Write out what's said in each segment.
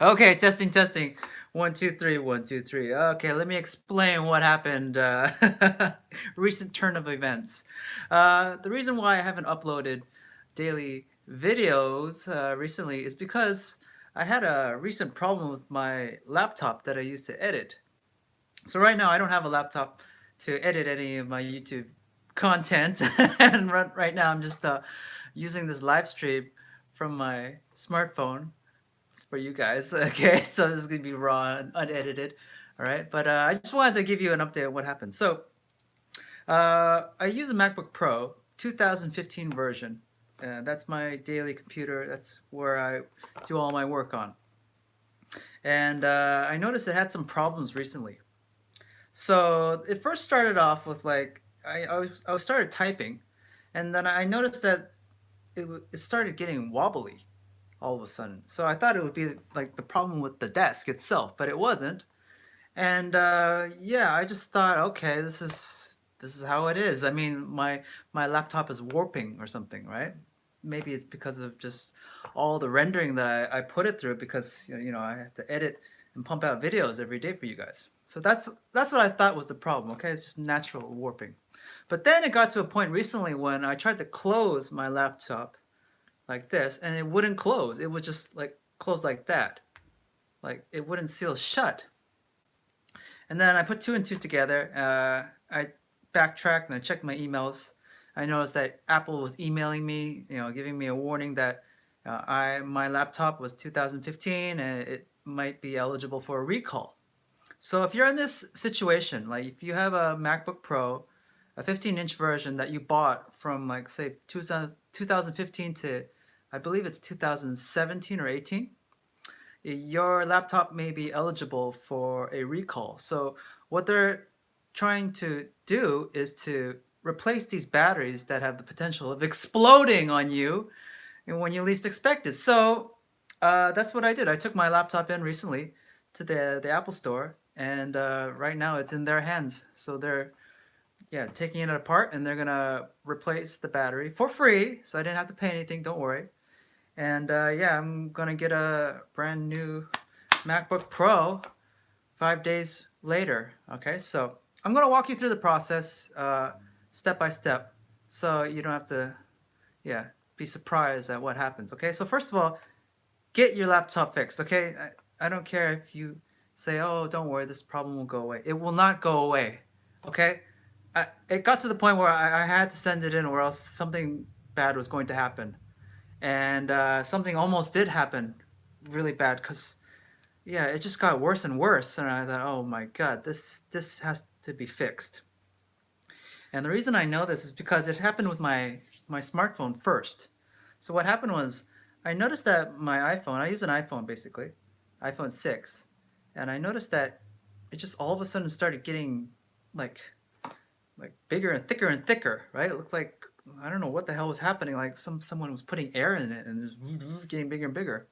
Okay, testing, testing. One, two, three, one, two, three. Okay, let me explain what happened. Recent turn of events. The reason why I haven't uploaded daily videos recently is because I had a recent problem with my laptop that I used to edit. So right now I don't have a laptop to edit any of my YouTube content, and right now I'm just using this live stream from my smartphone for you guys. Okay, so this is gonna be raw and unedited. All right, but I just wanted to give you an update on what happened. So I use a MacBook Pro 2015 version. That's my daily computer. That's where I do all my work on. And I noticed it had some problems recently. So it first started off with like I started typing, and then I noticed that it started getting wobbly all of a sudden. So I thought it would be like the problem with the desk itself, but it wasn't. And yeah, I just thought, okay, this is how it is. I mean, my laptop is warping or something, right? Maybe it's because of just all the rendering that I put it through because I have to edit and pump out videos every day for you guys. So that's what I thought was the problem. Okay, it's just natural warping. But then it got to a point recently when I tried to close my laptop like this, and it wouldn't close. It would just like close like that, like it wouldn't seal shut. And then I put two and two together. I backtracked and I checked my emails. I noticed that Apple was emailing me, giving me a warning that my laptop was 2015 and it might be eligible for a recall. So if you're in this situation, like if you have a MacBook Pro, a 15-inch version that you bought from like say 2015 to I believe it's 2017 or 18, your laptop may be eligible for a recall. So what they're trying to do is to replace these batteries that have the potential of exploding on you and when you least expect it. So that's what I did. I took my laptop in recently to the Apple Store, and right now it's in their hands. So they're taking it apart, and they're gonna replace the battery for free. So I didn't have to pay anything. Don't worry. And yeah, I'm gonna get a brand new MacBook Pro 5 days later. Okay, so I'm gonna walk you through the process step by step, so you don't have to, yeah, be surprised at what happens. Okay, so first of all, get your laptop fixed. Okay, I don't care if you say, oh, don't worry, this problem will go away. It will not go away. Okay, it got to the point where I had to send it in, or else something bad was going to happen, and something almost did happen, really bad, because yeah, it just got worse and worse, and I thought, oh my god, this has to be fixed. And the reason I know this is because it happened with my smartphone first. So what happened was I noticed that my iPhone, I use an iPhone basically, iPhone 6, and I noticed that it just all of a sudden started getting like bigger and thicker, right? It looked like I don't know what the hell was happening. Like someone was putting air in it, and it was getting bigger and bigger,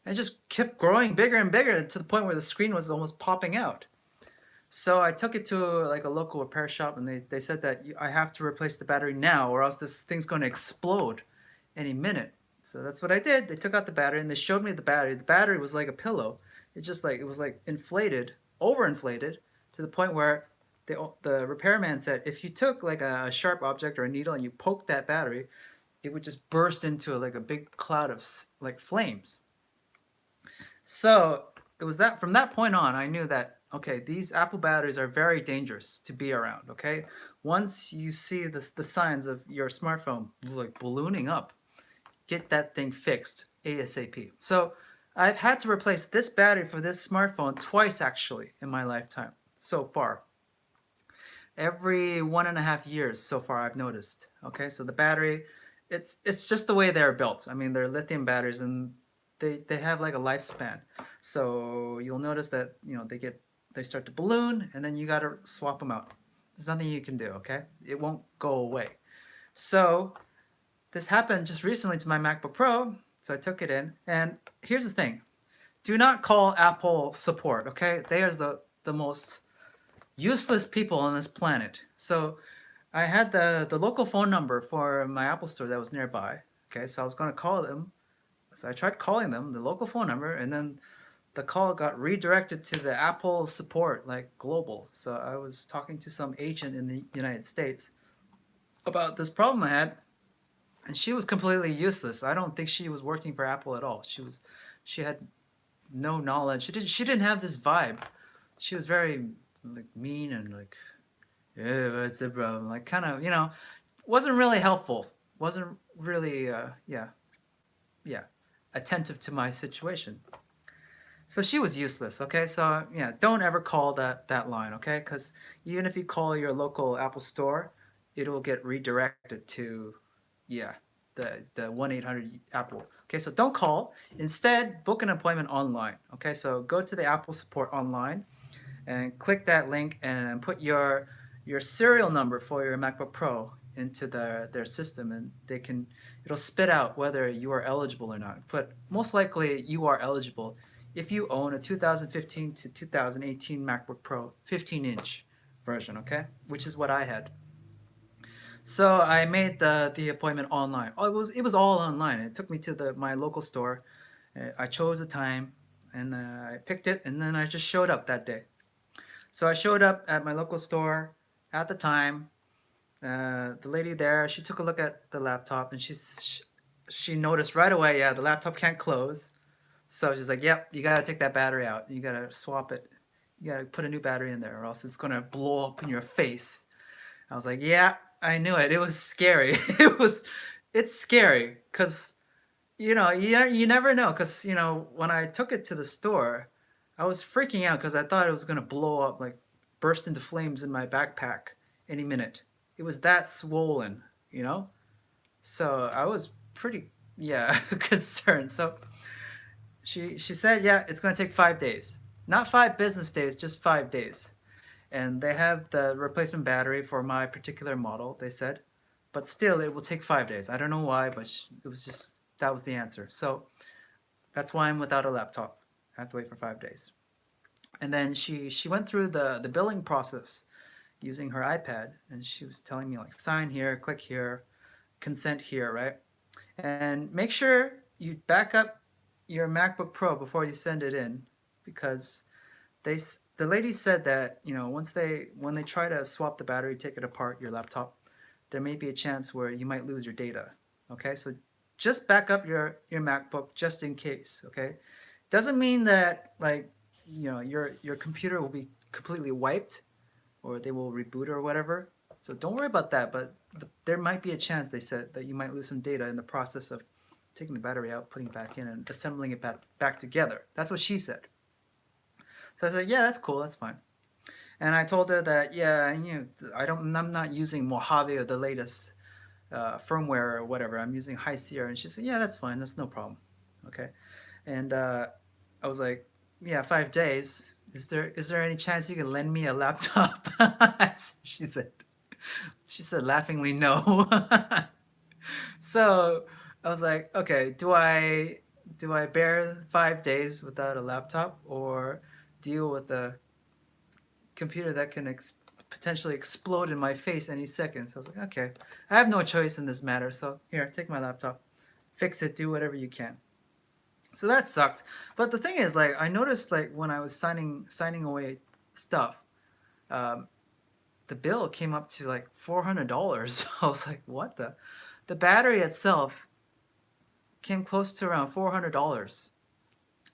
and it just kept growing bigger and bigger to the point where the screen was almost popping out. So I took it to like a local repair shop, and they said that I have to replace the battery now, or else this thing's going to explode any minute. So that's what I did. They took out the battery and they showed me the battery. The battery was like a pillow. It was like inflated, overinflated, to the point where the repairman said if you took like a sharp object or a needle and you poked that battery, it would just burst into like a big cloud of like flames. So it was that from that point on, I knew that okay, these Apple batteries are very dangerous to be around. Okay, once you see the signs of your smartphone like ballooning up, get that thing fixed ASAP. So I've had to replace this battery for this smartphone twice actually in my lifetime so far. Every 1.5 years so far, I've noticed. Okay, so the battery, it's just the way they're built. I mean, they're lithium batteries, and they have like a lifespan. So you'll notice that they start to balloon, and then you got to swap them out. There's nothing you can do. Okay, it won't go away. So this happened just recently to my MacBook Pro. So I took it in, and here's the thing: do not call Apple support. Okay, they are the most useless people on this planet. So I had the local phone number for my Apple store that was nearby. Okay, so I was going to call them So I tried calling them, the local phone number, and then the call got redirected to the Apple support, like global. So I was talking to some agent in the United States about this problem I had, and she was completely useless. I don't think she was working for Apple at all. She had no knowledge. She didn't have this vibe. She was very like mean and like, yeah, what's the problem? Like kind of, wasn't really helpful. Wasn't really, yeah, attentive to my situation. So she was useless. Okay, so yeah, don't ever call that line. Okay, because even if you call your local Apple store, it will get redirected to, yeah, the 1-800 Apple. Okay, so don't call. Instead, book an appointment online. Okay, so go to the Apple support online and click that link and put your serial number for your MacBook Pro into their system, and it'll spit out whether you are eligible or not. But most likely you are eligible if you own a 2015 to 2018 MacBook Pro 15-inch version, okay? Which is what I had. So I made the appointment online. Oh, it was all online. It took me to my local store. I chose a time and I picked it, and then I just showed up that day. So I showed up at my local store at the time. The lady there, she took a look at the laptop, and she noticed right away, yeah, the laptop can't close. So she's like, "Yep, you gotta take that battery out. You gotta swap it. You gotta put a new battery in there, or else it's gonna blow up in your face." I was like, "Yeah, I knew it. It was scary. It's scary because you never know. Because when I took it to the store, I was freaking out because I thought it was gonna blow up, like burst into flames in my backpack any minute. It was that swollen, you know. So I was pretty, yeah, concerned. So she said, yeah, it's gonna take 5 days, not 5 business days, just 5 days. And they have the replacement battery for my particular model. They said, but still, it will take 5 days. I don't know why, but it was just that was the answer. So that's why I'm without a laptop. I have to wait for 5 days. And then she went through the billing process using her iPad, and she was telling me like sign here, click here, consent here, right? And make sure you back up your MacBook Pro before you send it in, because the lady said that when they try to swap the battery, take it apart, your laptop, there may be a chance where you might lose your data. Okay, so just back up your MacBook just in case. Okay, doesn't mean that like your computer will be completely wiped or they will reboot or whatever. So don't worry about that. But there might be a chance, they said, that you might lose some data in the process of taking the battery out, putting it back in, and assembling it back together. That's what she said. So I said, yeah, that's cool, that's fine. And I told her that, yeah, I'm not using Mojave or the latest firmware or whatever. I'm using High Sierra, and she said, yeah, that's fine, that's no problem. Okay, and I was like, yeah, 5 days. Is there any chance you can lend me a laptop? she said, laughingly, no. So I was like, okay, do I bear 5 days without a laptop, or deal with a computer that can potentially explode in my face any second? So I was like, okay, I have no choice in this matter. So here, take my laptop, fix it, do whatever you can. So that sucked. But the thing is, like, I noticed, like, when I was signing away stuff, um, the bill came up to like $400. I was like, what the battery itself came close to around $400,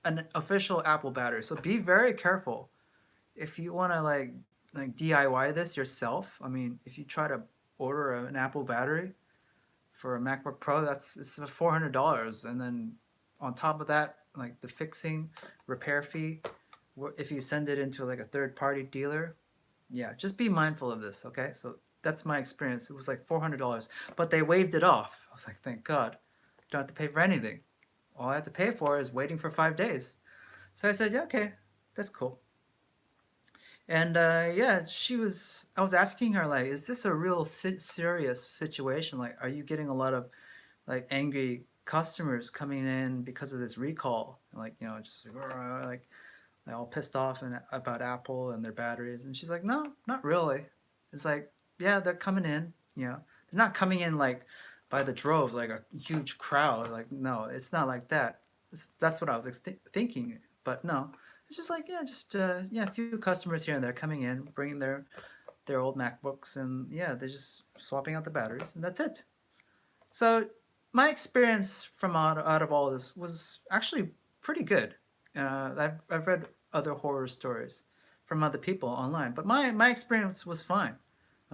an official Apple battery. So be very careful if you want to like DIY this yourself. I mean, if you try to order an Apple battery for a MacBook Pro, it's $400, and then on top of that, like the fixing repair fee, if you send it into like a third party dealer, yeah, just be mindful of this. Okay, so that's my experience. It was like $400, but they waived it off. I was like, thank God, don't have to pay for anything. All I have to pay for is waiting for 5 days. So I said, yeah, okay, that's cool. And yeah, I was asking her, like, is this a real serious situation? Like, are you getting a lot of like angry customers coming in because of this recall? Like, just like all pissed off and about Apple and their batteries. And she's like, no, not really. It's like, yeah, they're coming in. They're not coming in like by the droves, like a huge crowd. Like, no, it's not like that. That's what I was thinking, but no, it's just like, yeah, just yeah, a few customers here and there coming in, bringing their old MacBooks, and yeah, they're just swapping out the batteries, and that's it. So my experience from out of all this was actually pretty good. I've read other horror stories from other people online, but my experience was fine.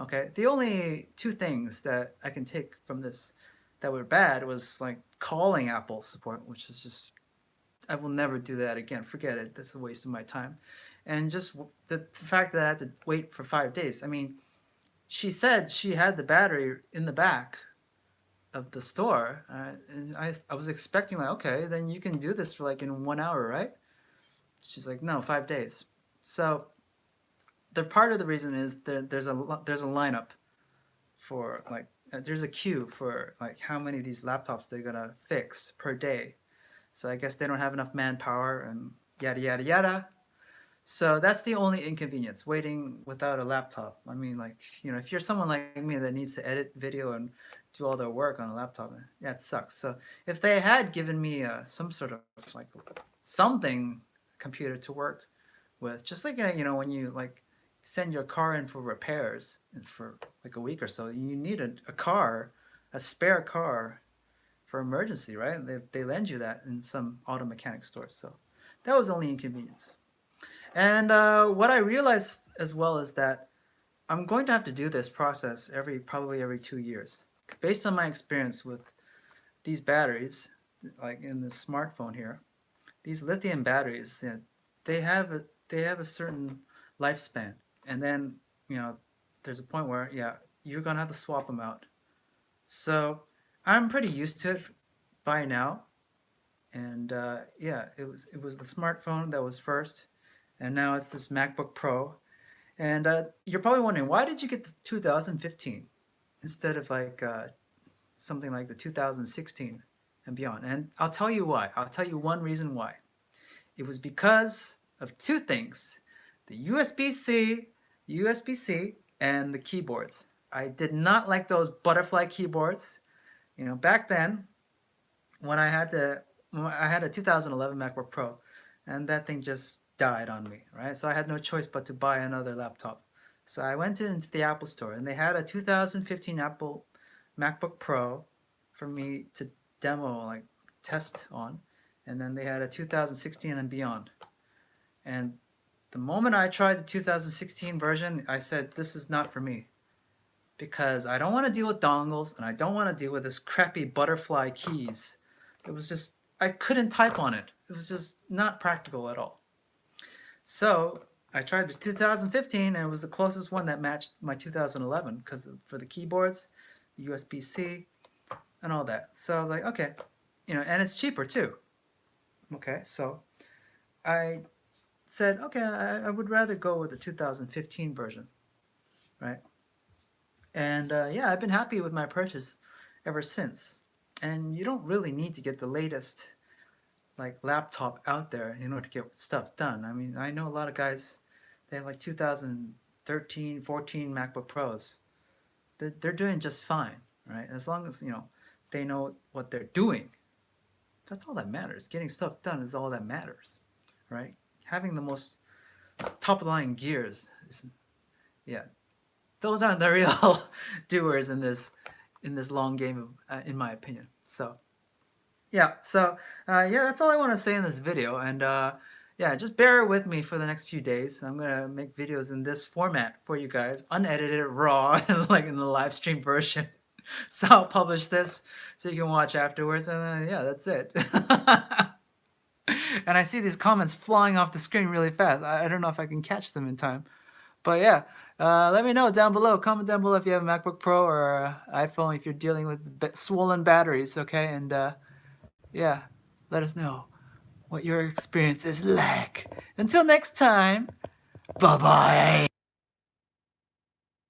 Okay, the only two things that I can take from this that were bad was like calling Apple support, which is just, I will never do that again. Forget it. That's a waste of my time. And just the fact that I had to wait for 5 days. I mean, she said she had the battery in the back of the store, and I was expecting like, okay, then you can do this for like in 1 hour, right? She's like, no, 5 days. So the part of the reason is there's a lineup for like there's a queue for like how many of these laptops they're gonna fix per day. So I guess they don't have enough manpower and yada yada yada. So that's the only inconvenience, waiting without a laptop. I mean, like, if you're someone like me that needs to edit video and do all their work on a laptop, yeah, it sucks. So if they had given me some sort of like something computer to work with, just like when you like send your car in for repairs and for like a week or so, you need a car, a spare car for emergency, right? They lend you that in some auto mechanic stores. So that was only inconvenience. And what I realized as well is that I'm going to have to do this process probably every 2 years, based on my experience with these batteries, like in the smartphone here. These lithium batteries, they have a certain lifespan, and then there's a point where you're gonna have to swap them out. So I'm pretty used to it by now, and yeah, it was the smartphone that was first, and now it's this MacBook Pro. And you're probably wondering, why did you get the 2015 instead of like something like the 2016 and beyond? And I'll tell you why. I'll tell you one reason why. It was because of two things: the USB-C, and the keyboards. I did not like those butterfly keyboards. Back then, when I had a 2011 MacBook Pro, and that thing just died on me, right? So I had no choice but to buy another laptop. So I went into the Apple store, and they had a 2015 Apple MacBook Pro for me to demo, like test on, and then they had a 2016 and beyond. And the moment I tried the 2016 version, I said, this is not for me, because I don't want to deal with dongles, and I don't want to deal with this crappy butterfly keys. It was just, I couldn't type on it. It was just not practical at all. So I tried the 2015, and it was the closest one that matched my 2011, because for the keyboards, the USB-C, and all that. So I was like, okay, and it's cheaper too. Okay, so I said, okay, I would rather go with the 2015 version, right? And yeah, I've been happy with my purchase ever since. And you don't really need to get the latest like laptop out there in order to get stuff done. I mean, I know a lot of guys, they have like 2013, 14 MacBook Pros. They're doing just fine, right? As long as, they know what they're doing. That's all that matters. Getting stuff done is all that matters, right? Having the most top-of-the-line gears is, yeah, those aren't the real doers in this long game, in my opinion. So yeah, yeah, that's all I want to say in this video. And yeah, just bear with me for the next few days. I'm gonna make videos in this format for you guys, unedited, raw, like in the live stream version. So I'll publish this so you can watch afterwards, and yeah, that's it. And I see these comments flying off the screen really fast. I don't know if I can catch them in time. But yeah, let me know down below. Comment down below if you have a MacBook Pro or iPhone, if you're dealing with swollen batteries, okay? And yeah, let us know what your experience is like. Until next time, bye-bye.